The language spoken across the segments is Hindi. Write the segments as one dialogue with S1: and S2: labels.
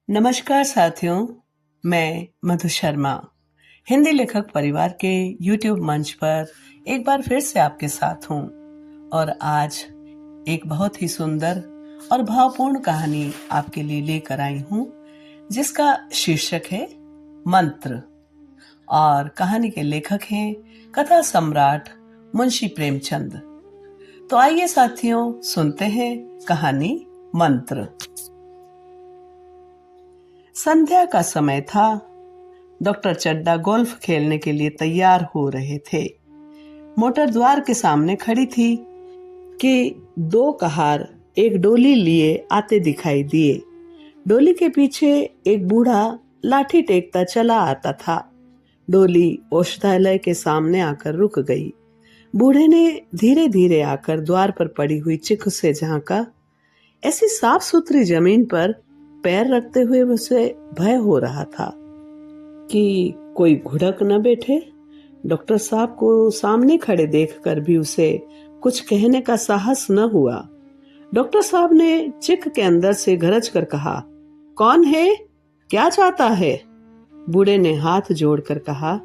S1: नमस्कार साथियों, मैं मधु शर्मा हिंदी लेखक परिवार के YouTube मंच पर एक बार फिर से आपके साथ हूँ और आज एक बहुत ही सुंदर और भावपूर्ण कहानी आपके लिए लेकर आई हूँ जिसका शीर्षक है मंत्र। और कहानी के लेखक हैं कथा सम्राट मुंशी प्रेमचंद। तो आइए साथियों, सुनते हैं कहानी मंत्र। संध्या का समय था। डॉक्टर चड्डा गोल्फ खेलने के लिए तैयार हो रहे थे। मोटर द्वार के सामने खड़ी थी कि दो कहार एक डोली लिए आते दिखाई दिए। डोली के पीछे एक बूढ़ा लाठी टेकता चला आता था। डोली औषधालय के सामने आकर रुक गई। बूढ़े ने धीरे धीरे आकर द्वार पर पड़ी हुई चिख से झांका। ऐसी साफ सुथरी जमीन पर पैर रखते हुए उसे भय हो रहा था कि कोई घुड़क न बैठे। डॉक्टर साहब को सामने खड़े देखकर भी उसे कुछ कहने का साहस न हुआ। डॉक्टर साहब ने चिक के अंदर से गरज कर कहा, कौन है, क्या चाहता है? बूढ़े ने हाथ जोड़कर कहा,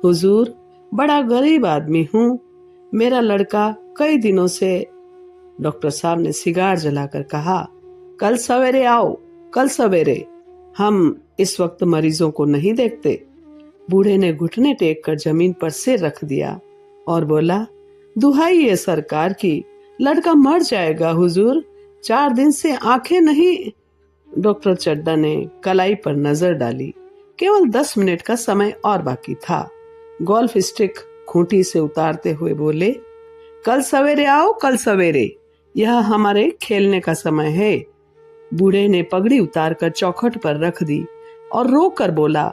S1: हुजूर, बड़ा गरीब आदमी हूँ, मेरा लड़का कई दिनों से। डॉक्टर साहब ने सिगार जलाकर कहा, कल सवेरे आओ, कल सवेरे। हम इस वक्त मरीजों को नहीं देखते। बूढ़े ने घुटने टेक कर जमीन पर सिर रख दिया और बोला, दुहाई है सरकार की, लड़का मर जाएगा हुजूर, 4 दिन से आंखें नहीं। डॉक्टर चड्डा ने कलाई पर नजर डाली। केवल 10 मिनट का समय और बाकी था। गोल्फ स्टिक खूंटी से उतारते हुए बोले, कल सवेरे आओ, कल सवेरे, यह हमारे खेलने का समय है। बूढ़े ने पगड़ी उतारकर चौखट पर रख दी और रोक कर बोला,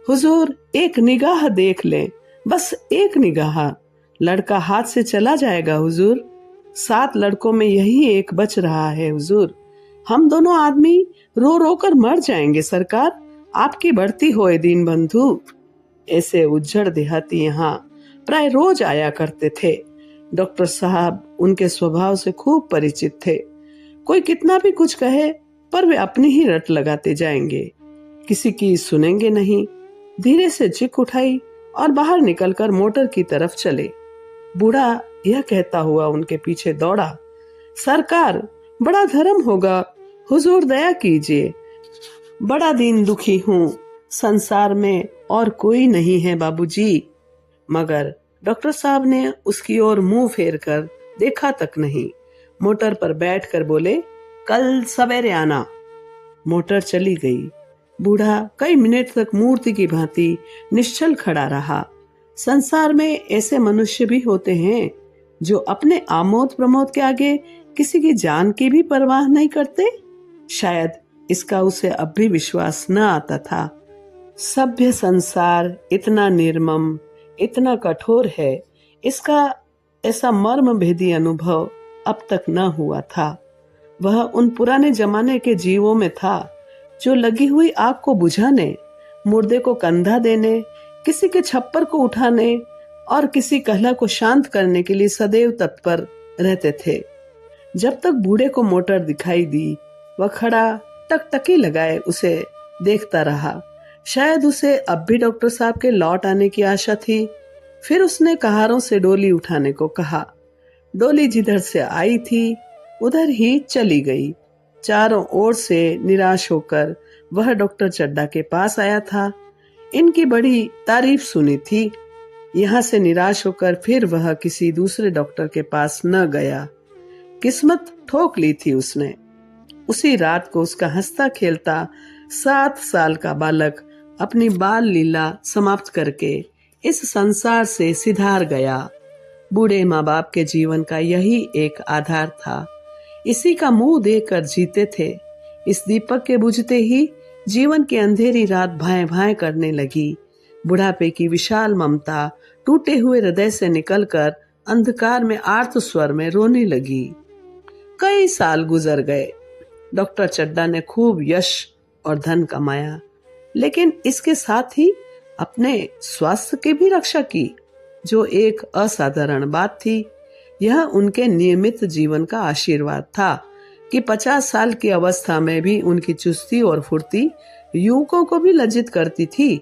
S1: हुजूर, एक निगाह देख लें, बस एक निगाह। लड़का हाथ से चला जाएगा हुजूर। 7 लड़कों में यही एक बच रहा है हुजूर। हम दोनों आदमी रो रो कर मर जाएंगे सरकार, आपकी बढ़ती होए दीन बंधु। ऐसे उज्जड़ देहाती यहाँ प्राय रोज आया करते थे। डॉक्टर साहब उनके स्वभाव से खूब परिचित थे। कोई कितना भी कुछ कहे पर वे अपनी ही रट लगाते जाएंगे, किसी की सुनेंगे नहीं। धीरे से चिक उठाई और बाहर निकलकर मोटर की तरफ चले। बूढ़ा यह कहता हुआ उनके पीछे दौड़ा, सरकार, बड़ा धर्म होगा, हुजूर दया कीजिए, बड़ा दीन दुखी हूँ, संसार में और कोई नहीं है बाबूजी। मगर डॉक्टर साहब ने उसकी ओर मुंह फेर कर देखा तक नहीं। मोटर पर बैठकर बोले, कल सवेरे आना। मोटर चली गई। बूढ़ा कई मिनट तक मूर्ति की भांति निश्चल खड़ा रहा। संसार में ऐसे मनुष्य भी होते हैं जो अपने आमोद प्रमोद के आगे किसी की जान की भी परवाह नहीं करते। शायद इसका उसे अब भी विश्वास न आता था। सभ्य संसार इतना निर्मम, इतना कठोर है, इसका ऐसा मर्म भेदी अनुभव अब तक न हुआ था। वह उन पुराने जमाने के जीवों में था जो लगी हुई आग को बुझाने, मुर्दे को कंधा देने, किसी के छप्पर को उठाने और किसी कहला को शांत करने के लिए सदैव तत्पर रहते थे। जब तक बूढ़े को मोटर दिखाई दी, वह खड़ा टकटकी लगाए उसे देखता रहा। शायद उसे अब भी डॉक्टर साहब के लौट आने की आशा थी। फिर उसने कहारों से डोली उठाने को कहा। डोली जिधर से आई थी उधर ही चली गई। चारों ओर से निराश होकर वह डॉक्टर चड्डा के पास आया था। इनकी बड़ी तारीफ सुनी थी। यहाँ से निराश होकर फिर वह किसी दूसरे डॉक्टर के पास न गया। किस्मत ठोक ली थी उसने। उसी रात को उसका हंसता खेलता 7 साल का बालक अपनी बाल लीला समाप्त करके इस संसार से सिधार गया। बूढ़े माँ बाप के जीवन का यही एक आधार था। इसी का मुंह देखकर जीते थे। इस दीपक के बुझते ही जीवन की अंधेरी रात भाएं भाएं करने लगी। बुढ़ापे की विशाल ममता टूटे हुए हृदय से निकलकर अंधकार में आर्त स्वर में रोने लगी। कई साल गुजर गए। डॉक्टर चड्डा ने खूब यश और धन कमाया, लेकिन इसके साथ ही अपने स्वास्थ्य की भी रक्षा की, जो एक असाधारण बात थी। यह उनके नियमित जीवन का आशीर्वाद था कि 50 साल की अवस्था में भी उनकी चुस्ती और फुर्ती युवकों को भी लज्जित करती थी।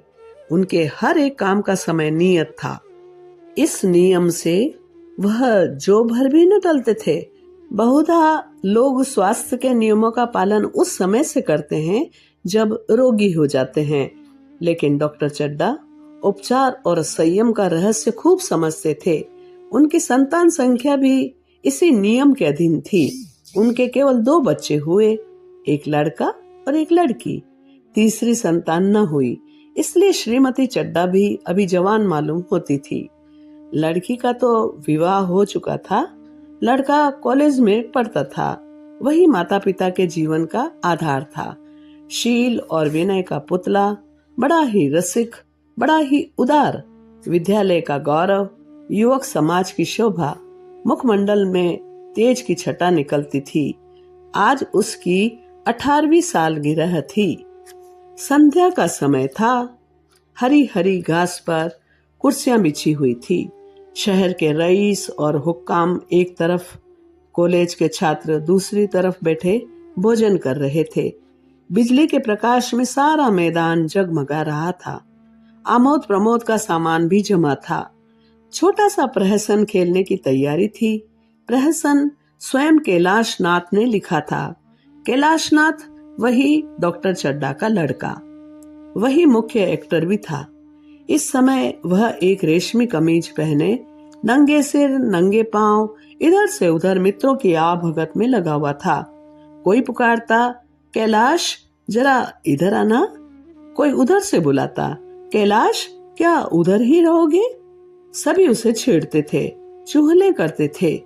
S1: उनके हर एक काम का समय नियत था। इस नियम से वह जो भर भी न टलते थे। बहुधा लोग स्वास्थ्य के नियमों का पालन उस समय से करते हैं जब रोगी हो जाते हैं, लेकिन डॉक्टर चड्डा उपचार और संयम का रहस्य खूब समझते थे। उनकी संतान संख्या भी इसी नियम के अधीन थी। उनके केवल 2 बच्चे हुए, एक लड़का और एक लड़की। तीसरी संतान न हुई, इसलिए श्रीमती चड्डा भी अभी जवान मालूम होती थी। लड़की का तो विवाह हो चुका था, लड़का कॉलेज में पढ़ता था। वही माता पिता के जीवन का आधार था। शील और विनय का पुतला, बड़ा ही रसिक, बड़ा ही उदार, विद्यालय का गौरव, युवक समाज की शोभा, मुखमंडल में तेज की छटा निकलती थी। आज उसकी 18वीं सालगिरह थी। संध्या का समय था। हरी हरी घास पर कुर्सियां बिछी हुई थी। शहर के रईस और हुक्काम एक तरफ, कॉलेज के छात्र दूसरी तरफ बैठे भोजन कर रहे थे। बिजली के प्रकाश में सारा मैदान जगमगा रहा था। आमोद प्रमोद का सामान भी जमा था। छोटा सा प्रहसन खेलने की तैयारी थी। प्रहसन स्वयं कैलाश नाथ ने लिखा था। कैलाश नाथ वही डॉक्टर चड्डा का लड़का, वही मुख्य एक्टर भी था। इस समय वह एक रेशमी कमीज पहने, नंगे सिर नंगे पांव इधर से उधर मित्रों की आवभगत में लगा हुआ था। कोई पुकारता, कैलाश जरा इधर आना। कोई उधर से बुलाता, कैलाश क्या उधर ही रहोगे। सभी उसे छेड़ते थे, चुगली करते थे।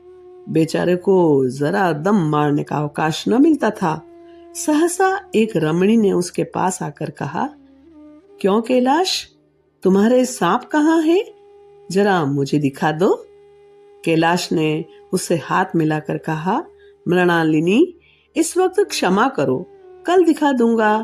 S1: बेचारे को जरा दम मारने का अवकाश न मिलता था। सहसा एक रमणी ने उसके पास आकर कहा, क्यों कैलाश, तुम्हारे सांप कहाँ है? जरा मुझे दिखा दो। कैलाश ने उससे हाथ मिलाकर कहा, मृणालिनी, इस वक्त क्षमा करो, कल दिखा दूंगा।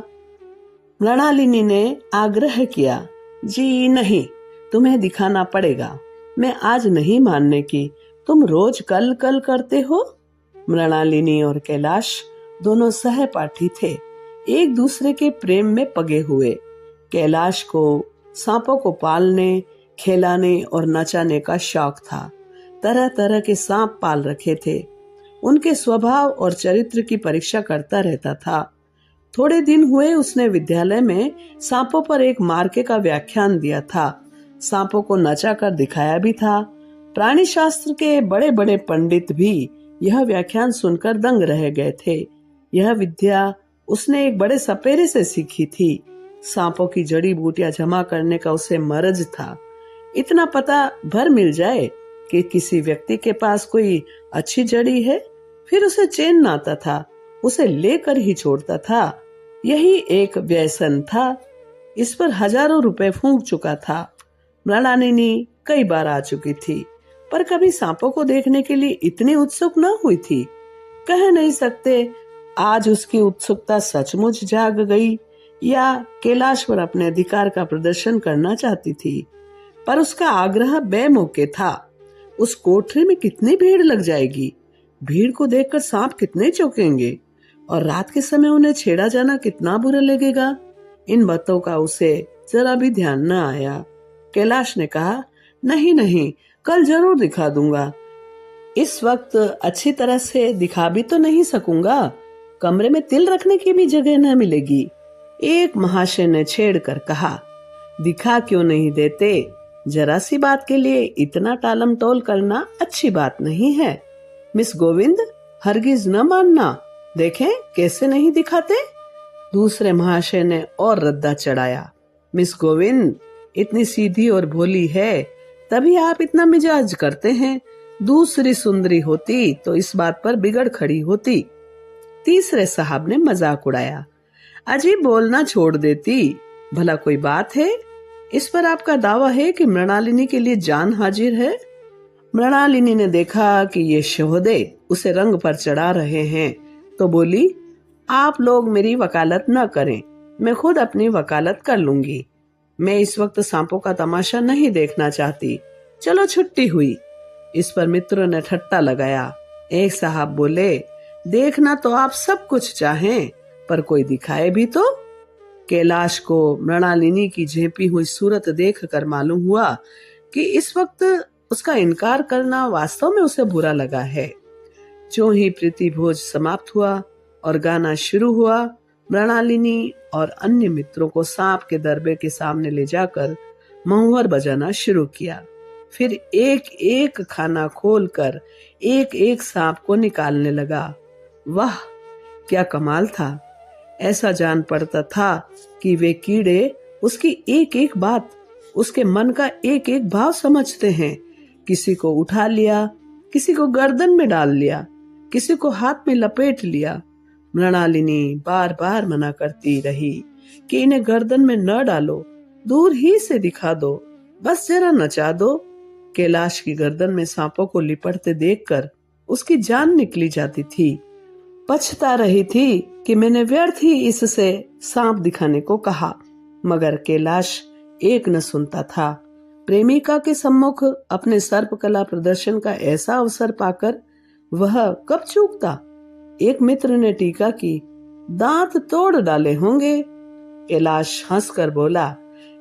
S1: मृणालिनी ने आग्रह किया, जी नहीं, तुम्हें दिखाना पड़ेगा। मैं आज नहीं मानने की, तुम रोज कल कल करते हो। मृणालिनी और कैलाश दोनों सहपाठी थे, एक दूसरे के प्रेम में पगे हुए। कैलाश को सांपों को पालने, खिलाने और नचाने का शौक था। तरह तरह के सांप पाल रखे थे। उनके स्वभाव और चरित्र की परीक्षा करता रहता था। थोड़े दिन हुए उसने विद्यालय में सांपों पर एक मार्के का व्याख्यान दिया था। सांपों को नचा कर दिखाया भी था। प्राणी शास्त्र के बड़े बड़े पंडित भी यह व्याख्यान सुनकर दंग रह गए थे। यह विद्या उसने एक बड़े सपेरे से सीखी थी। सांपों की जड़ी बूटियां जमा करने का उसे मरज था। इतना पता भर मिल जाए कि किसी व्यक्ति के पास कोई अच्छी जड़ी है, फिर उसे चैन न आता था, उसे लेकर ही छोड़ता था। यही एक व्यसन था। इस पर हजारों रुपए फूंक चुका था। मृणालिनी कई बार आ चुकी थी, पर कभी सांपों को देखने के लिए इतनी उत्सुक न हुई थी। कह नहीं सकते आज उसकी उत्सुकता सचमुच जाग गई या कैलाश पर अपने अधिकार का प्रदर्शन करना चाहती थी, पर उसका आग्रह बेमौके था। उस कोठरी में कितनी भीड़ लग जाएगी, भीड़ को देखकर सांप कितने चौंकेंगे, और रात के समय उन्हें छेड़ा जाना कितना बुरा लगेगा। इन बातों का उसे जरा भी ध्यान न आया। कैलाश ने कहा, नहीं नहीं, कल जरूर दिखा दूंगा। इस वक्त अच्छी तरह से दिखा भी तो नहीं सकूंगा, कमरे में तिल रखने की भी जगह न मिलेगी। एक महाशय ने छेड़ कर कहा, दिखा क्यों नहीं देते? जरा सी बात के लिए इतना टालम टोल करना अच्छी बात नहीं है। मिस गोविंद, हरगिज न मानना, देखें कैसे नहीं दिखाते। दूसरे महाशय ने और रद्दा चढ़ाया, मिस गोविंद इतनी सीधी और भोली है, तभी आप इतना मिजाज करते हैं। दूसरी सुंदरी होती तो इस बात पर बिगड़ खड़ी होती। तीसरे साहब ने मजाक उड़ाया, अजीब बोलना छोड़ देती, भला कोई बात है? इस पर आपका दावा है कि मृणालिनी के लिए जान हाजिर है। मृणालिनी ने देखा कि ये शोहदे उसे रंग पर चढ़ा रहे हैं, तो बोली, आप लोग मेरी वकालत न करें, मैं खुद अपनी वकालत कर लूंगी। मैं इस वक्त सांपों का तमाशा नहीं देखना चाहती, चलो छुट्टी हुई। इस पर मित्रों ने ठट्टा लगाया। एक साहब बोले, देखना तो आप सब कुछ चाहें, पर कोई दिखाए भी तो। कैलाश को मृणालिनी की झेपी हुई सूरत देखकर मालूम हुआ कि इस वक्त उसका इनकार करना वास्तव में उसे बुरा लगा है। जो ही प्रीति भोज समाप्त हुआ और गाना शुरू हुआ, मृणालिनी और अन्य मित्रों को सांप के दरबे के सामने ले जाकर महुहर बजाना शुरू किया। फिर एक एक खाना खोलकर एक एक सांप को निकालने लगा। वाह, क्या कमाल था! ऐसा जान पड़ता था कि वे कीड़े उसकी एक एक बात, उसके मन का एक एक भाव समझते हैं। किसी को उठा लिया, किसी को गर्दन में डाल लिया, किसी को हाथ में लपेट लिया। मृणालिनी बार बार मना करती रही कि इन्हें गर्दन में न डालो, दूर ही से दिखा दो, बस जरा नचा दो। कैलाश की गर्दन में सांपों को लिपटते देखकर उसकी जान निकली जाती थी। पछता रही थी कि मैंने व्यर्थ ही इससे सांप दिखाने को कहा, मगर कैलाश एक न सुनता था। प्रेमिका के सम्मुख अपने सर्पकला प्रदर्शन का ऐसा अवसर पाकर वह कब चूकता। एक मित्र ने टीका की, दांत तोड़ डाले होंगे। कैलाश हंसकर बोला,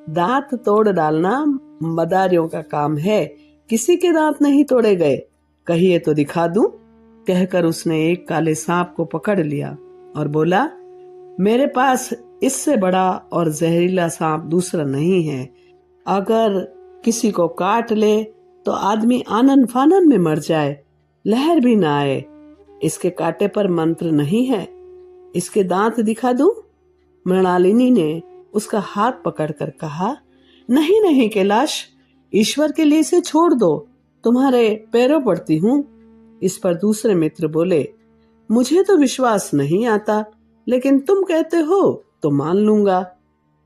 S1: दांत तोड़ डालना मदारियों का काम है, किसी के दांत नहीं तोड़े गए, कहिए तो दिखा दूं। कहकर उसने एक काले सांप को पकड़ लिया और बोला, मेरे पास इससे बड़ा और जहरीला सांप दूसरा नहीं है। अगर किसी को काट ले तो आदमी आनन फानन में मर जाए, लहर भी ना आए। इसके काटे पर मंत्र नहीं है, इसके दांत दिखा दूं? मृणालिनी ने उसका हाथ पकड़कर कहा, नहीं नहीं कैलाश, ईश्वर के लिए इसे छोड़ दो, तुम्हारे पैरों पड़ती हूँ। इस पर दूसरे मित्र बोले, मुझे तो विश्वास नहीं आता, लेकिन तुम कहते हो तो मान लूंगा।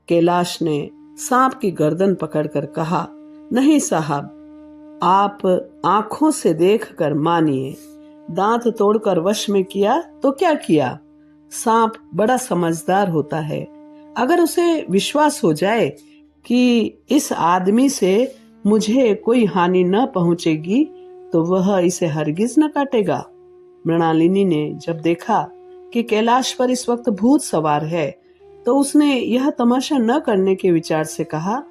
S1: कैलाश ने सांप की गर्दन पकड़कर कहा, नहीं साहब, आप आंखों से देखकर मानिए। दांत तोड़कर वश में किया तो क्या किया? सांप बड़ा समझदार होता है। अगर उसे विश्वास हो जाए कि इस आदमी से मुझे कोई हानि न पहुंचेगी तो वह इसे हरगिज न काटेगा। मृणालिनी ने जब देखा कि कैलाश पर इस वक्त भूत सवार है तो उसने यह तमाशा न करने के विचार से कहा,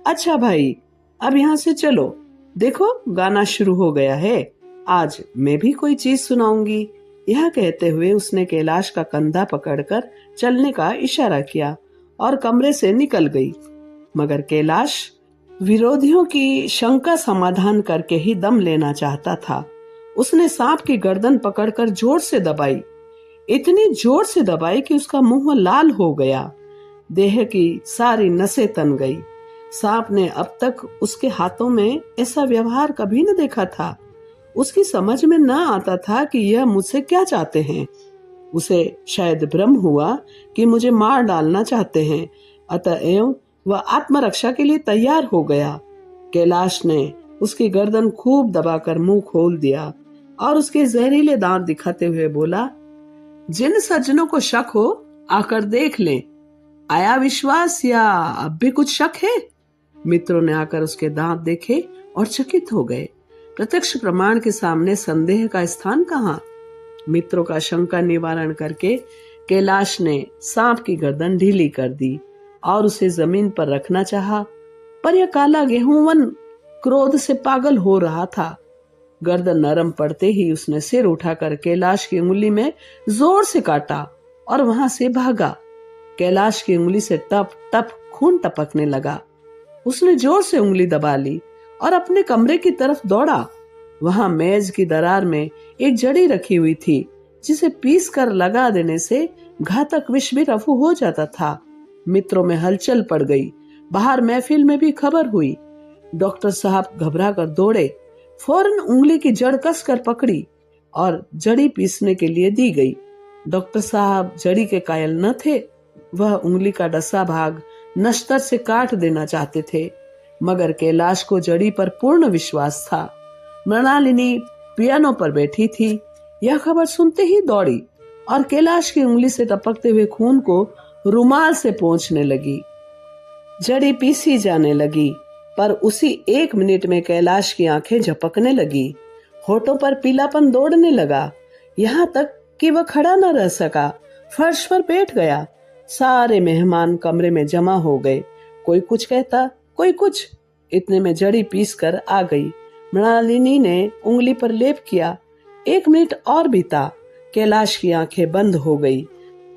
S1: अच्छा भाई, अब यहाँ से चलो, देखो गाना शुरू हो गया है, आज मैं भी कोई चीज सुनाऊंगी। यह कहते हुए उसने कैलाश का कंधा पकड़कर चलने का इशारा किया और कमरे से निकल गई। मगर कैलाश विरोधियों की शंका समाधान करके ही दम लेना चाहता था। उसने सांप की गर्दन पकड़कर जोर से दबाई, इतनी जोर से दबाई कि उसका मुंह लाल हो गया, देह की सारी नसें तन गई। सांप ने अब तक उसके हाथों में ऐसा व्यवहार कभी न देखा था। उसकी समझ में न आता था कि यह मुझसे क्या चाहते हैं। उसे शायद भ्रम हुआ कि मुझे मार डालना चाहते हैं, अतएव वह आत्मरक्षा के लिए तैयार हो गया। कैलाश ने उसकी गर्दन खूब दबाकर मुंह खोल दिया और उसके जहरीले दांत दिखाते हुए बोला, जिन सज्जनों को शक हो आकर देख लें। आया विश्वास या अब भी कुछ शक है? मित्रों ने आकर उसके दांत देखे और चकित हो गए। प्रत्यक्ष प्रमाण के सामने संदेह का स्थान कहाँ? मित्रों का शंका निवारण करके कैलाश ने सांप की गर्दन ढीली कर दी और उसे जमीन पर रखना चाहा, पर यह काला गेहूंवन क्रोध से पागल हो रहा था। गर्दन नरम पड़ते ही उसने सिर उठाकर कैलाश की उंगली में जोर से काटा और वहां से भागा। कैलाश की उंगली से टप टप खून टपकने लगा। उसने जोर से उंगली दबा ली और अपने कमरे की तरफ दौड़ा। वहां मेज की दरार में एक जड़ी रखी हुई थी, जिसे पीस कर लगा देने से घातक विष भी रफू हो जाता था। मित्रों में हलचल पड़ गई। बाहर महफिल में भी खबर हुई। डॉक्टर साहब घबरा कर दौड़े, फौरन उंगली की जड़ कसकर पकड़ी और जड़ी पीसने के लिए दी गई। डॉक्टर साहब जड़ी के कायल न थे। वह उंगली का डसा भाग नश्तर से काट देना चाहते थे, मगर कैलाश को जड़ी पर पूर्ण विश्वास था। मृणालिनी पियानो पर बैठी थी। यह खबर सुनते ही दौड़ी और कैलाश की उंगली से टपकते हुए खून को रुमाल से पोंछने लगी। जड़ी पीसी जाने लगी, पर उसी 1 मिनट में कैलाश की आंखें झपकने लगी, होठों पर पीलापन दौड़ने लगा, यहाँ तक कि वह खड़ा न रह सका, फर्श पर बैठ गया। सारे मेहमान कमरे में जमा हो गए, कोई कुछ कहता, कोई कुछ। इतने में जड़ी पीस कर आ गई। मृणालिनी ने उंगली पर लेप किया। 1 मिनट और बीता। कैलाश की आंखें बंद हो गई।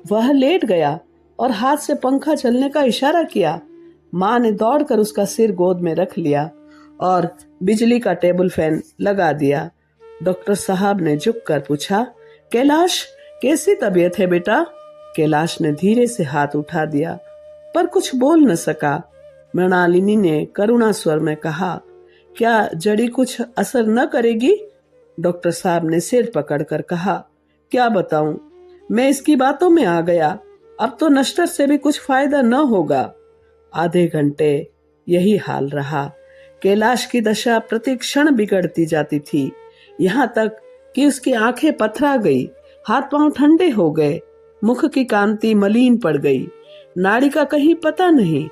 S1: वह लेट गया और हाथ से पंखा चलने का इशारा किया। माँ ने दौड़कर उसका सिर गोद में रख लिया और बिजली का टेबल फैन लगा दिया। डॉक्टर साहब ने झुक कर पूछा, कैलाश कैसी तबीयत है बेटा? कैलाश ने धीरे से हाथ उठा दिया पर कुछ बोल न सका। मृणालिनी ने करुणा स्वर में कहा, क्या जड़ी कुछ असर न करेगी? डॉक्टर साहब ने सिर पकड़कर कहा, क्या बताऊं, मैं इसकी बातों में आ गया। अब तो नश्तर से भी कुछ फायदा न होगा। आधे घंटे यही हाल रहा। कैलाश की दशा प्रति क्षण बिगड़ती जाती थी, यहाँ तक कि उसकी आंखें पथरा गई, हाथ पांव ठंडे हो गए, मुख की कांति मलिन पड़ गई, नाड़ी का कहीं पता नहीं।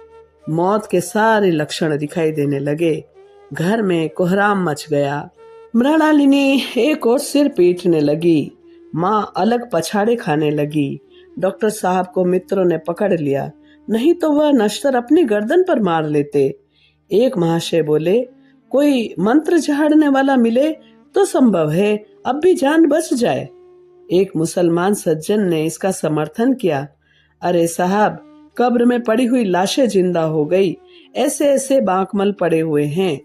S1: मौत के सारे लक्षण दिखाई देने लगे। घर में कोहराम मच गया। मृणालिनी एक और सिर पीटने लगी। माँ अलग पछाड़े खाने लगी। डॉक्टर साहब को मित्रों ने पकड़ लिया, नहीं तो वह नश्तर अपनी गर्दन पर मार लेते। एक महाशय बोले, कोई मंत्र झाड़ने वाला मिले तो संभव है अब भी जान बच जाए। एक मुसलमान सज्जन ने इसका समर्थन किया, अरे साहब, कब्र में पड़ी हुई लाशें जिंदा हो गई, ऐसे ऐसे बांकमल पड़े हुए हैं।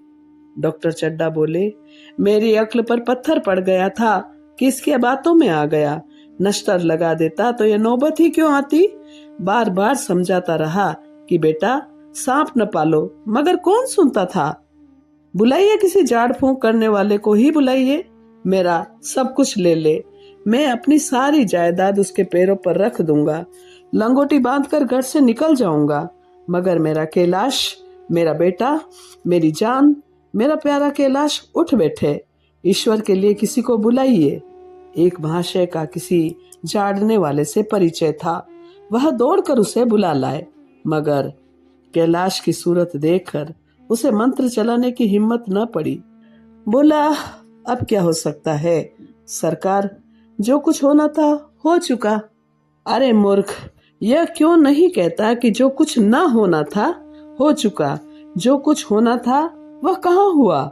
S1: डॉक्टर चड्डा बोले, मेरी अक्ल पर पत्थर पड़ गया था कि इसके बातों में आ गया। नश्तर लगा देता तो ये नौबत ही क्यों आती। बार बार समझाता रहा कि बेटा सांप न पालो, मगर कौन सुनता था। बुलाइए किसी झाड़ फूंक करने वाले को ही बुलाइए, मेरा सब कुछ ले ले, मैं अपनी सारी जायदाद उसके पैरों पर रख दूंगा, लंगोटी बांधकर घर से निकल जाऊंगा, मगर मेरा कैलाश, मेरा बेटा, मेरी जान, मेरा प्यारा कैलाश उठ बैठे। ईश्वर के लिए किसी को बुलाइए। एक महाशय का किसी झाड़ने वाले से परिचय था, वह दौड़कर उसे बुला लाए, मगर कैलाश की सूरत देखकर उसे मंत्र चलाने की हिम्मत न पड़ी। बोला, अब क्या हो सकता है सरकार, जो कुछ होना था हो चुका। अरे मूर्ख, यह क्यों नहीं कहता कि जो कुछ न होना था हो चुका, जो कुछ होना था वह कहाँ हुआ।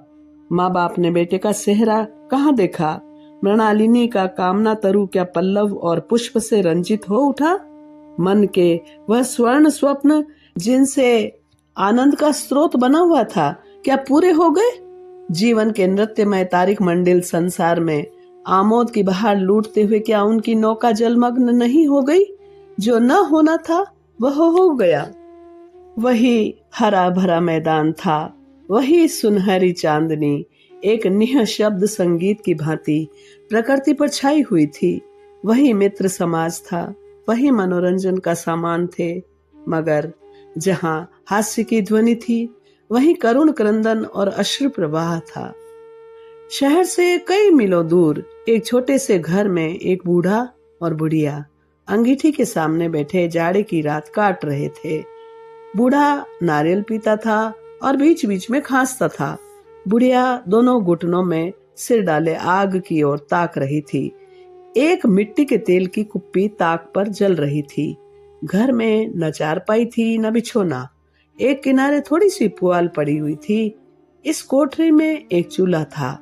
S1: माँ बाप ने बेटे का सेहरा कहाँ देखा। मृणालिनी का कामना तरु क्या पल्लव और पुष्प से रंजित हो उठा। मन के वह स्वर्ण स्वप्न जिनसे आनंद का स्रोत बना हुआ था, क्या पूरे हो गए। जीवन के नृत्यमय तारिक मंडिल संसार में आमोद की बहार लूटते हुए क्या उनकी नौका जलमग्न नहीं हो गई। जो न होना था वह हो गया। वही हरा भरा मैदान था, वही सुनहरी चांदनी एक निःशब्द संगीत की भांति प्रकृति पर छाई हुई थी। वही मित्र समाज था, वही मनोरंजन का सामान थे, मगर जहाँ हास्य की ध्वनि थी वहीं करुण क्रंदन और अश्रु प्रवाह था। शहर से कई मीलों दूर एक छोटे से घर में एक बूढ़ा और बुढ़िया अंगीठी के सामने बैठे जाड़े की रात काट रहे थे। बूढ़ा नारियल पीता था और बीच बीच में खांसता था। बुढ़िया दोनों घुटनों में सिर डाले आग की ओर ताक रही थी। एक मिट्टी के तेल की कुप्पी ताक पर जल रही थी। घर में न चारपाई थी न बिछोना। एक किनारे थोड़ी सी पुआल पड़ी हुई थी। इस कोठरी में एक चूल्हा था।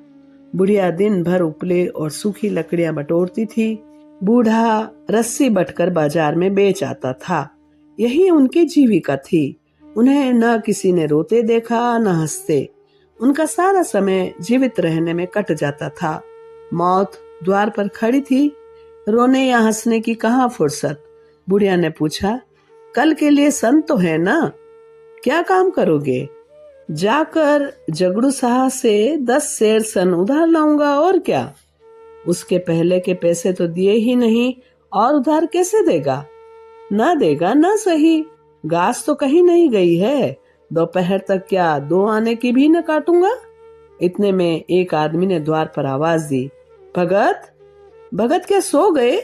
S1: बुढ़िया दिन भर उपले और सूखी लकड़ियां बटोरती थी। बूढ़ा रस्सी बटकर बाजार में बेच आता था। यही उनकी जीविका थी। उन्हें न किसी ने रोते देखा न हंसते। उनका सारा समय जीवित रहने में कट जाता था। मौत द्वार पर खड़ी थी, रोने या हंसने की कहाँ फुर्सत। बुढ़िया ने पूछा, कल के लिए सन तो है ना, क्या काम करोगे। जाकर जगड़ू साहब से 10 सेर सन उधार लाऊंगा, और क्या। उसके पहले के पैसे तो दिए ही नहीं, और उधार कैसे देगा। ना देगा ना सही, घास तो कहीं नहीं गई है। दोपहर तक क्या 2 आने की भी न काटूंगा। इतने में एक आदमी ने द्वार पर आवाज दी, भगत, भगत क्या सो गए,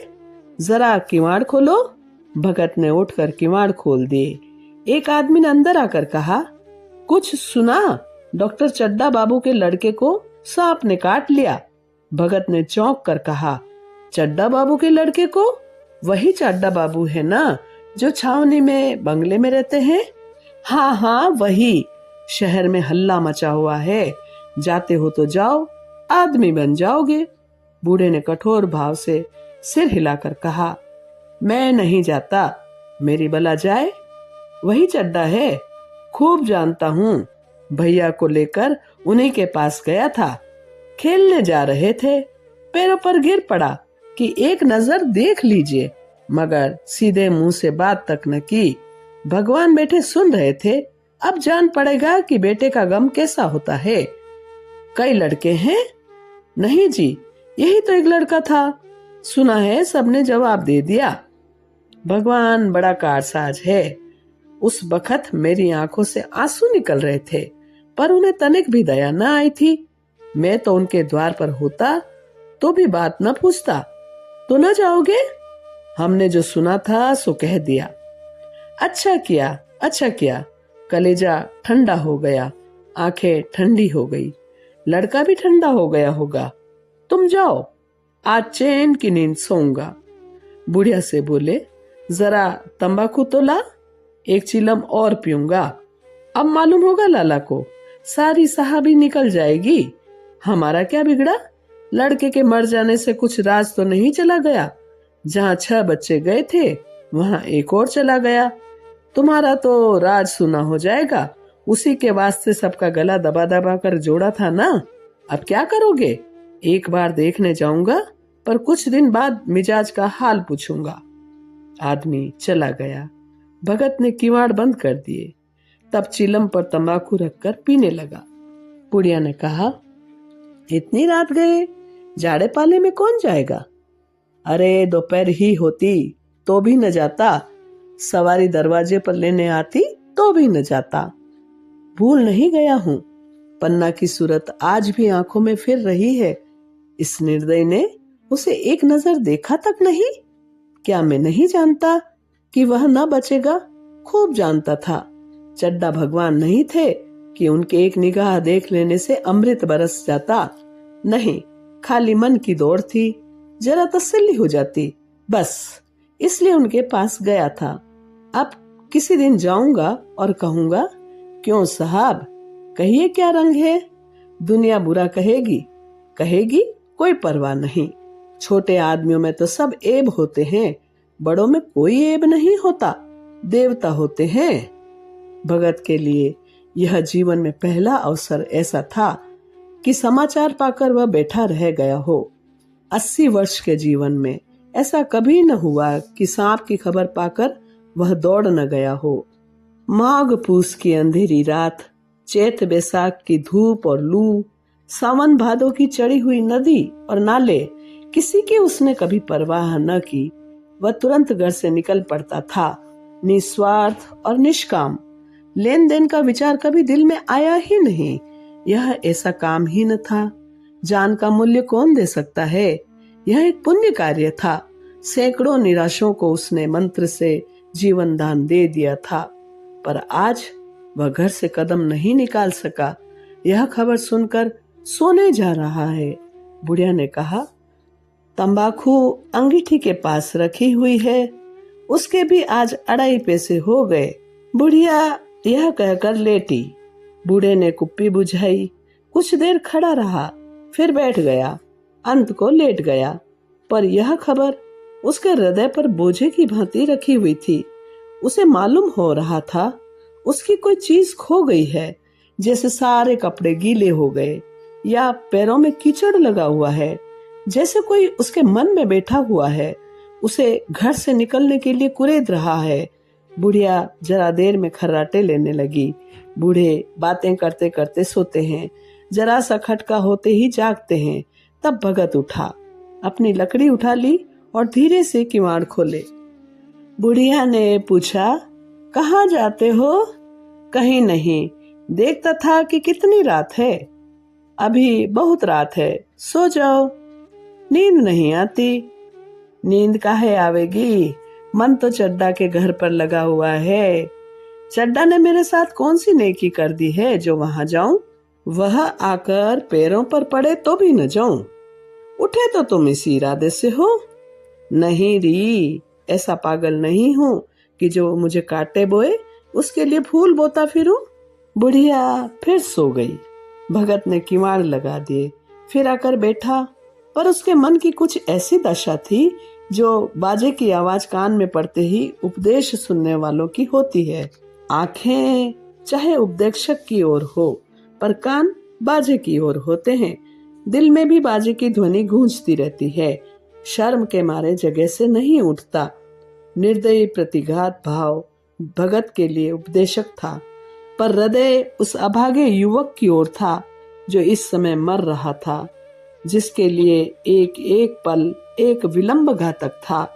S1: जरा किवाड़ खोलो। भगत ने उठकर किवाड़ खोल दिए। एक आदमी ने अंदर आकर कहा, कुछ सुना, डॉक्टर चड्डा बाबू के लड़के को सांप ने काट लिया। भगत ने चौंक कर कहा, चड्डा बाबू के लड़के को? वही चड्डा बाबू है ना जो छावनी में बंगले में रहते हैं? हाँ हाँ वही। शहर में हल्ला मचा हुआ है, जाते हो तो जाओ, आदमी बन जाओगे। बूढ़े ने कठोर भाव से सिर हिलाकर कहा, मैं नहीं जाता, मेरी बला जाए। वही चड्डा है, खूब जानता हूँ। भैया को लेकर उन्हीं के पास गया था, खेलने जा रहे थे, पैरों पर गिर पड़ा कि एक नजर देख लीजिए, मगर सीधे मुंह से बात तक न की। भगवान बैठे सुन रहे थे, अब जान पड़ेगा कि बेटे का गम कैसा होता है। कई लड़के हैं? नहीं जी, यही तो एक लड़का था। सुना है सबने जवाब दे दिया। भगवान बड़ा कारसाज है। उस बखत मेरी आंखों से आंसू निकल रहे थे, पर उन्हें तनिक भी दया न आई थी। मैं तो उनके द्वार पर होता तो भी बात न पूछता। तो न जाओगे? हमने जो सुना था सो कह दिया। अच्छा किया, अच्छा किया। कलेजा ठंडा हो गया, आंखें ठंडी हो गई, लड़का भी ठंडा हो गया होगा। तुम जाओ, आज चैन की नींद सोऊंगा। बुढ़िया से बोले, जरा तंबाकू तो ला, एक चिलम और पीऊंगा। अब मालूम होगा लाला को, सारी साहबी निकल जाएगी। हमारा क्या बिगड़ा? लड़के के मर जाने से कुछ राज तो नहीं चला गया। जहाँ 6 बच्चे गए थे वहाँ एक और चला गया। तुम्हारा तो राज सुना हो जाएगा। उसी के वास्ते सबका गला दबा दबा कर जोड़ा था ना। अब क्या करोगे? एक बार देखने जाऊंगा, पर कुछ दिन बाद मिजाज का हाल पूछूंगा। आदमी चला गया। भगत ने किवाड़ बंद कर दिए। तब चिलम पर तंबाकू रखकर पीने लगा। बुढ़िया ने कहा, इतनी रात गए, जाड़े पाले में कौन जाएगा? अरे दोपहर ही होती तो भी न जाता, सवारी दरवाजे पर लेने आती तो भी न जाता। भूल नहीं गया हूँ, पन्ना की सूरत आज भी आंखों में फिर रही है। इस निर्दयी ने उसे एक नजर देखा तक नहीं। क्या मैं नहीं जानता कि वह न बचेगा? खूब जानता था। चड्डा भगवान नहीं थे कि उनके एक निगाह देख लेने से अमृत बरस जाता। नहीं, खाली मन की दौड़ थी, जरा तसल्ली हो जाती, बस इसलिए उनके पास गया था। अब किसी दिन जाऊंगा और कहूंगा, क्यों साहब, कहिए क्या रंग है? दुनिया बुरा कहेगी, कहेगी, कोई परवाह नहीं। छोटे आदमियों में तो सब ऐब होते हैं, बड़ों में कोई ऐब नहीं होता, देवता होते हैं। भगत के लिए यह जीवन में पहला अवसर ऐसा था कि समाचार पाकर वह बैठा रह गया हो। 80 वर्ष के जीवन में ऐसा कभी न हुआ कि सांप की खबर पाकर वह दौड़ न गया हो। माघ पूस की अंधेरी रात, चैत बैसाख की धूप और लू, सावन भादों की चढ़ी हुई नदी और नाले, किसी की उसने कभी परवाह न की। वह तुरंत घर से निकल पड़ता था, निस्वार्थ और निष्काम। लेन देन का विचार कभी दिल में आया ही नहीं। यह ऐसा काम ही न था। जान का मूल्य कौन दे सकता है? यह एक पुण्य कार्य था। सैकड़ों निराशों को उसने मंत्र से जीवन दान दे दिया था, पर आज वह घर से कदम नहीं निकाल सका। यह खबर सुनकर सोने जा रहा है। बुढ़िया ने कहा, तंबाकू अंगीठी के पास रखी हुई है, उसके भी आज 2.5 पैसे हो गए। बुढ़िया यह कहकर लेटी। बूढ़े ने कुप्पी बुझाई, कुछ देर खड़ा रहा, फिर बैठ गया, अंत को लेट गया। पर यह खबर उसके हृदय पर बोझे की भांति रखी हुई थी। उसे मालूम हो रहा था उसकी कोई चीज खो गई है, जैसे सारे कपड़े गीले हो गए या पैरों में कीचड़ लगा हुआ है, जैसे कोई उसके मन में बैठा हुआ है, उसे घर से निकलने के लिए कुरेद रहा है। बुढ़िया जरा देर में खर्राटे लेने लगी। बूढ़े बातें करते करते सोते हैं, जरा सा खटका होते ही जागते हैं। तब भगत उठा, अपनी लकड़ी उठा ली और धीरे से किवाड़ खोले। बुढ़िया ने पूछा, कहाँ जाते हो? कहीं नहीं, देखता था कि कितनी रात है। अभी बहुत रात है, सो जाओ। नींद नहीं आती। नींद काहे आवेगी, मन तो चड्डा के घर पर लगा हुआ है। चड्डा ने मेरे साथ कौन सी नेकी कर दी है जो वहां जाऊं? वह आकर पैरों पर पड़े तो भी न जाऊं। उठे तो तुम इसी इरादे से हो। नहीं री, ऐसा पागल नहीं हूँ कि जो मुझे काटे बोए उसके लिए फूल बोता फिरूं। बुढ़िया फिर सो गई। भगत ने किवाड़ लगा दिए, फिर आकर बैठा, पर उसके मन की कुछ ऐसी दशा थी जो बाजे की आवाज कान में पड़ते ही उपदेश सुनने वालों की होती है। आंखें चाहे उपदेशक की ओर हो, पर कान बाजे की ओर होते हैं। दिल में भी बाजे की ध्वनि गूंजती रहती है। शर्म के मारे जगह से नहीं उठता। निर्दयी प्रतिघात भाव भगत के लिए उपदेशक था, पर हृदय उस अभागे युवक की ओर था जो इस समय मर रहा था, जिसके लिए एक एक पल एक विलंब घातक था।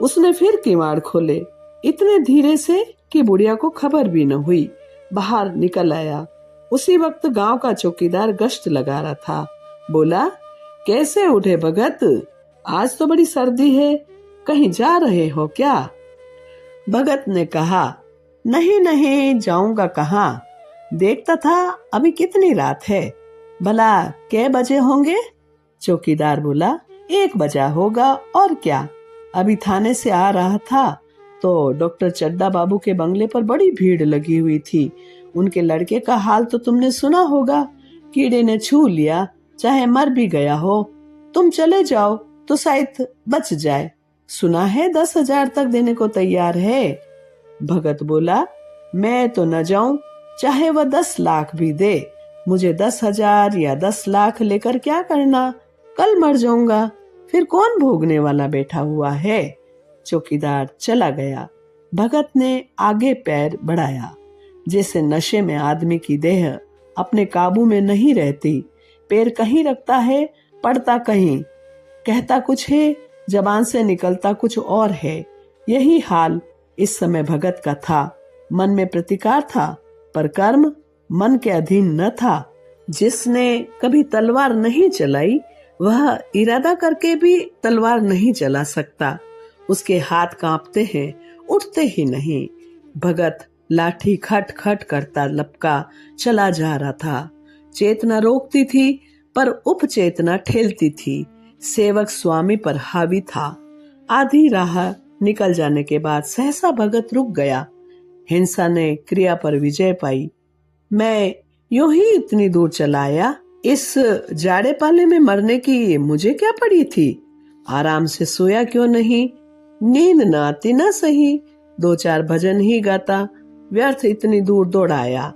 S1: उसने फिर किवाड़ खोले, इतने धीरे से कि बुढ़िया को खबर भी न हुई। बाहर निकल आया। उसी वक्त गांव का चौकीदार गश्त लगा रहा था। बोला, कैसे उठे भगत? आज तो बड़ी सर्दी है, कहीं जा रहे हो क्या? भगत ने कहा, नहीं नहीं, जाऊंगा कहाँ? देखता था अभी कितनी रात है। भला कै बजे होंगे? चौकीदार बोला, 1 बजा होगा, और क्या। अभी थाने से आ रहा था तो डॉक्टर चड्डा बाबू के बंगले पर बड़ी भीड़ लगी हुई थी। उनके लड़के का हाल तो तुमने सुना होगा। कीड़े ने छू लिया, चाहे मर भी गया हो। तुम चले जाओ तो शायद बच जाए। सुना है 10,000 तक देने को तैयार है। भगत बोला, मैं तो न जाऊं, चाहे वह 10 लाख भी दे। मुझे 10,000 या 10 लाख लेकर क्या करना? कल मर जाऊंगा, फिर कौन भोगने वाला बैठा हुआ है। चौकीदार चला गया। भगत ने आगे पैर बढ़ाया। जैसे नशे में आदमी की देह अपने काबू में नहीं रहती। पैर कहीं रखता है, पड़ता कहीं। कहता कुछ है, जबान से निकलता कुछ और है। यही हाल इस समय भगत का था। मन में प्रतिकार था, पर कर्म मन के अधीन न था। जिसने कभी तलवार नहीं चलाई, वह इरादा करके भी तलवार नहीं चला सकता। उसके हाथ कांपते हैं, उठते ही नहीं। भगत लाठी खट खट करता लपका चला जा रहा था। चेतना रोकती थी, पर उपचेतना ठेलती थी। सेवक स्वामी पर हावी था। आधी राह निकल जाने के बाद सहसा भगत रुक गया। हिंसा ने क्रिया पर विजय पाई। मैं यूं ही इतनी दूर चला आया। इस जाड़े पाले में मरने की मुझे क्या पड़ी थी? आराम से सोया क्यों नहीं? नींद न आती ना सही, 2-4 भजन ही गाता। व्यर्थ इतनी दूर दौड़ाया।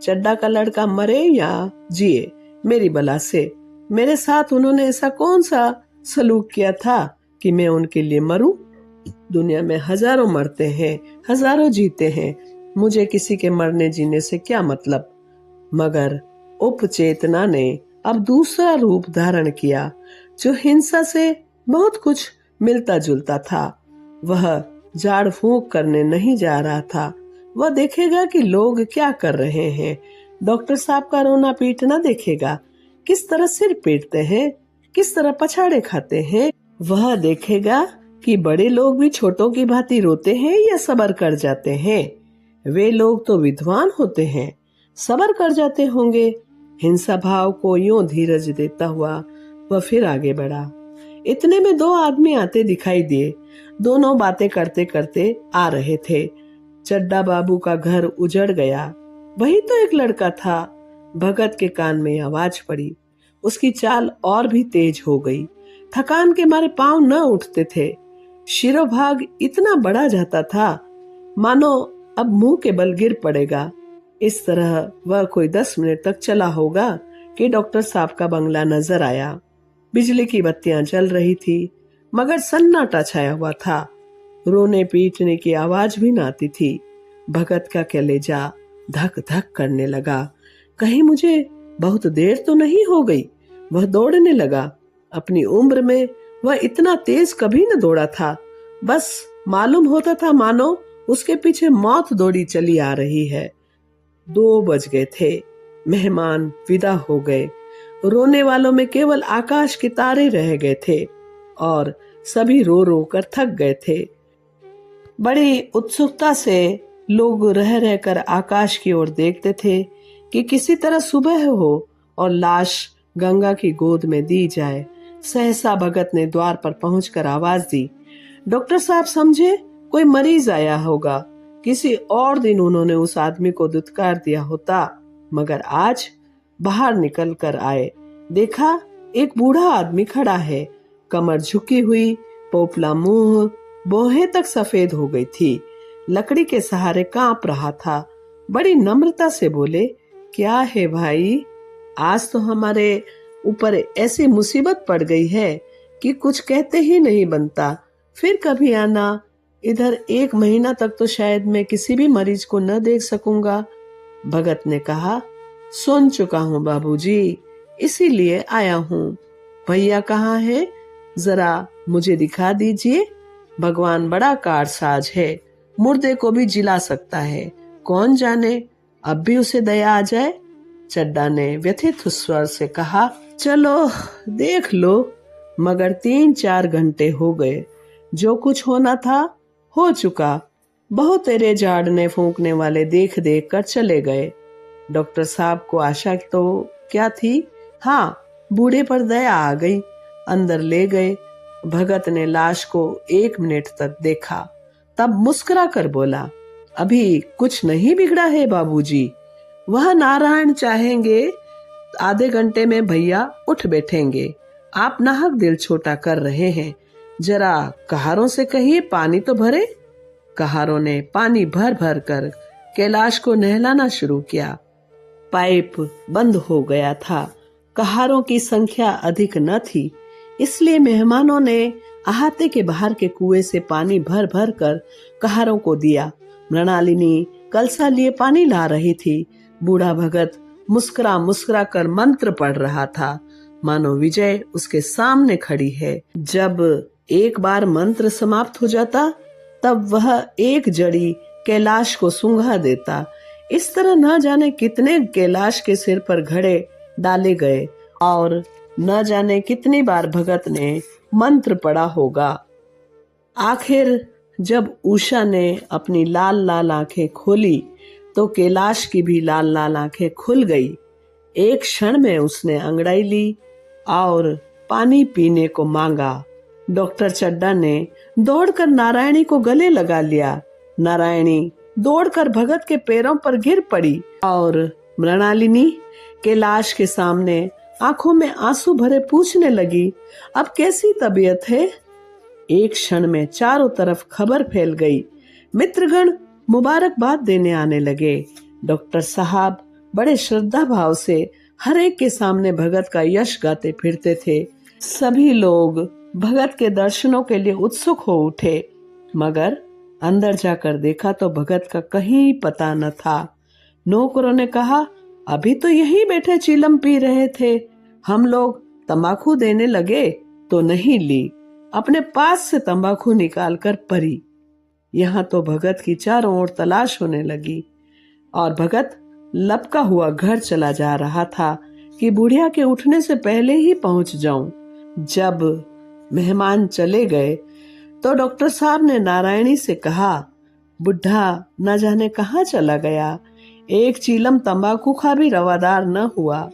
S1: चड्डा का लड़का मरे या जिए, मेरी बला से। मेरे साथ उन्होंने ऐसा कौन सा सलूक किया था कि मैं उनके लिए मरूं? दुनिया में हजारों मरते हैं, हजारों जीते हैं। मुझे किसी के मरने जीने से क्या मतलब? मगर उपचेतना ने अब दूसरा रूप धारण किया, जो हिंसा से बहुत कुछ मिलता जुलता था। वह झाड़ फूंक करने नहीं जा रहा था। वह देखेगा कि लोग क्या कर रहे हैं। डॉक्टर साहब का रोना पीटना देखेगा, किस तरह सिर पीटते हैं, किस तरह पछाड़े खाते हैं। वह देखेगा कि बड़े लोग भी छोटों की भांति रोते हैं या सबर कर जाते हैं। वे लोग तो विद्वान होते हैं, सबर कर जाते होंगे। हिंसा भाव को यूं धीरज देता हुआ वह फिर आगे बढ़ा। इतने में 2 आदमी आते दिखाई दिए। दोनों बातें करते करते आ रहे थे। चड्डा बाबू का घर उजड़ गया। वही तो एक लड़का था। भगत के कान में आवाज पड़ी। उसकी चाल और भी तेज हो गई। थकान के मारे पांव न उठते थे। शिरोभाग इतना बड़ा जाता था मानो अब मुंह के बल गिर पड़ेगा। इस तरह वह कोई 10 मिनट तक चला होगा कि डॉक्टर साहब का बंगला नजर आया। बिजली की बत्तियां जल रही थी, मगर सन्नाटा छाया हुआ था। रोने पीटने की आवाज भी न आती थी। भगत का कलेजा धक धक करने लगा। कहीं मुझे बहुत देर तो नहीं हो गई। वह दौड़ने लगा। अपनी उम्र में वह इतना तेज कभी न दौड़ा था। बस मालूम होता था मानो उसके पीछे मौत दौड़ी चली आ रही है। 2 बज गए थे। मेहमान विदा हो गए। रोने वालों में केवल आकाश के तारे रह गए थे और सभी रो रो कर थक गए थे। बड़ी उत्सुकता से लोग रह रहकर आकाश की ओर देखते थे कि किसी तरह सुबह हो और लाश गंगा की गोद में दी जाए। सहसा भगत ने द्वार पर पहुंचकर आवाज दी, डॉक्टर साहब समझे कोई मरीज आया होगा। किसी और दिन उन्होंने उस आदमी को दुत्कार दिया होता, मगर आज बाहर निकल कर आए, देखा एक बूढ़ा आदमी खड़ा है, कमर झुकी हुई, पोपला मुंह, भौहें तक सफेद हो गई थी, लकड़ी के सहारे कांप रहा था। बड़ी नम्रता से बोले, क्या है भाई, आज तो हमारे ऊपर ऐसी मुसीबत पड़ गई है कि कुछ कहते ही नहीं बनता। फिर कभी आना, इधर 1 महीना तक तो शायद मैं किसी भी मरीज को न देख सकूंगा। भगत ने कहा, सुन चुका हूँ बाबूजी, इसीलिए आया हूँ। भैया कहाँ है, जरा मुझे दिखा दीजिए। भगवान बड़ा कारसाज है, मुर्दे को भी जिला सकता है, कौन जाने अब भी उसे दया आ जाए। चड्डा ने व्यथित स्वर से कहा, चलो देख लो। मगर 3-4 घंटे हो गए, जो कुछ होना था हो चुका। बहुत तेरे झाड़ने फूंकने वाले देख देख कर चले गए। डॉक्टर साहब को आशा तो क्या थी, हाँ बूढ़े पर दया आ गई, अंदर ले गए। भगत ने लाश को 1 मिनट तक देखा, तब मुस्कुरा कर बोला, अभी कुछ नहीं बिगड़ा है बाबूजी, वह नारायण चाहेंगे आधे घंटे में भैया उठ बैठेंगे। आप नाहक दिल छोटा कर रहे हैं, जरा कहारों से कहिए पानी तो भरे। कहारों ने पानी भर भर कर कैलाश को नहलाना शुरू किया। पाइप बंद हो गया था, कहारों की संख्या अधिक न थी, इसलिए मेहमानों ने अहाते के बाहर के कुएं से पानी भर भर कर कहारों को दिया। मृणालिनी कलसा लिए पानी ला रही थी। बूढ़ा भगत मुस्कुरा मुस्कुरा कर मंत्र पढ़ रहा था, मानो विजय उसके सामने खड़ी है। जब एक बार मंत्र समाप्त हो जाता, तब वह एक जड़ी कैलाश को सूंघा देता। इस तरह न जाने कितने कैलाश के सिर पर घड़े डाले गए और न जाने कितनी बार भगत ने मंत्र पढ़ा होगा। आखिर जब उषा ने अपनी लाल लाल आंखें खोली तो कैलाश की भी लाल लाल आंखें खुल गई। एक क्षण में उसने अंगड़ाई ली और पानी पीने को मांगा। डॉक्टर चड्डा ने दौड़कर नारायणी को गले लगा लिया। नारायणी दौड़कर भगत के पैरों पर गिर पड़ी और मृणालिनी कैलाश के सामने आंखों में आंसू भरे पूछने लगी, अब कैसी तबीयत है। एक क्षण में चारों तरफ खबर फैल गई। मित्रगण मुबारकबाद देने आने लगे। डॉक्टर साहब बड़े श्रद्धा भाव से हर एक के सामने भगत का यश गाते फिरते थे। सभी लोग भगत के दर्शनों के लिए उत्सुक हो उठे, मगर अंदर जाकर देखा तो भगत का कहीं पता न था। नौकरों ने कहा, अभी तो यहीं बैठे चीलम पी रहे थे, हम लोग तंबाकू देने लगे तो नहीं ली, अपने पास से तंबाकू निकाल कर परी। यहाँ तो भगत की चारों ओर तलाश होने लगी और भगत लपका हुआ घर चला जा रहा था कि बुढ़िया के उठने से पहले ही पहुंच जाऊं। जब मेहमान चले गए तो डॉक्टर साहब ने नारायणी से कहा, बुढ़ा न जाने कहाँ चला गया, एक चीलम तंबाकू खा भी रवादार न हुआ।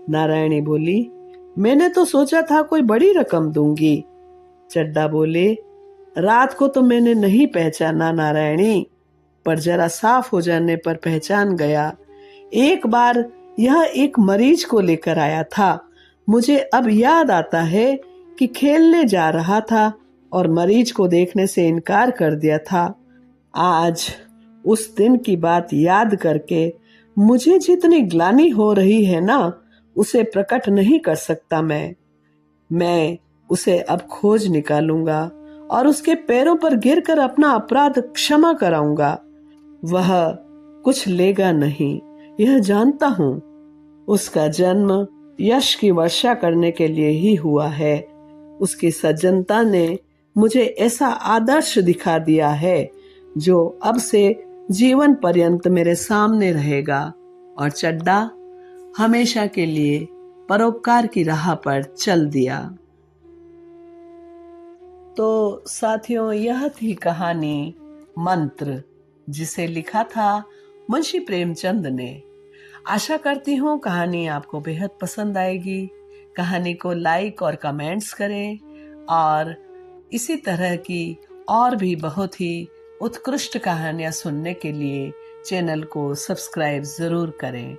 S1: नारायणी बोली, मैंने तो सोचा था कोई बड़ी रकम दूंगी। चड्डा बोले, रात को तो मैंने नहीं पहचाना नारायणी, पर जरा साफ हो जाने पर पहचान गया। एक बार यह एक मरीज को लेकर आया था। मुझे अब याद आता है कि खेलने जा रहा था और मरीज को देखने से इनकार कर दिया था। आज उस दिन की बात याद करके मुझे जितनी ग्लानि हो रही है ना, उसे प्रकट नहीं कर सकता। मैं उसे अब खोज निकालूंगा और उसके पैरों पर गिरकर अपना अपराध क्षमा कराऊंगा। वह कुछ लेगा नहीं, यह जानता हूँ। उसका जन्म यश की वर्षा करने के लिए ही हुआ है। उसकी सज्जनता ने मुझे ऐसा आदर्श दिखा दिया है जो अब से जीवन पर्यंत मेरे सामने रहेगा। और चड्डा हमेशा के लिए परोपकार की राह पर चल दिया। तो साथियों, यह थी कहानी मंत्र, जिसे लिखा था मुंशी प्रेमचंद ने। आशा करती हूँ कहानी आपको बेहद पसंद आएगी। कहानी को लाइक और कमेंट्स करें और इसी तरह की और भी बहुत ही उत्कृष्ट कहानियां सुनने के लिए चैनल को सब्सक्राइब जरूर करें।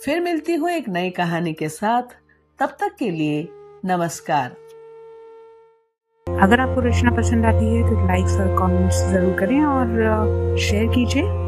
S1: फिर मिलती हूँ एक नई कहानी के साथ। तब तक के लिए नमस्कार।
S2: अगर आपको रचना पसंद आती है तो लाइक्स और कमेंट्स ज़रूर करें और शेयर कीजिए।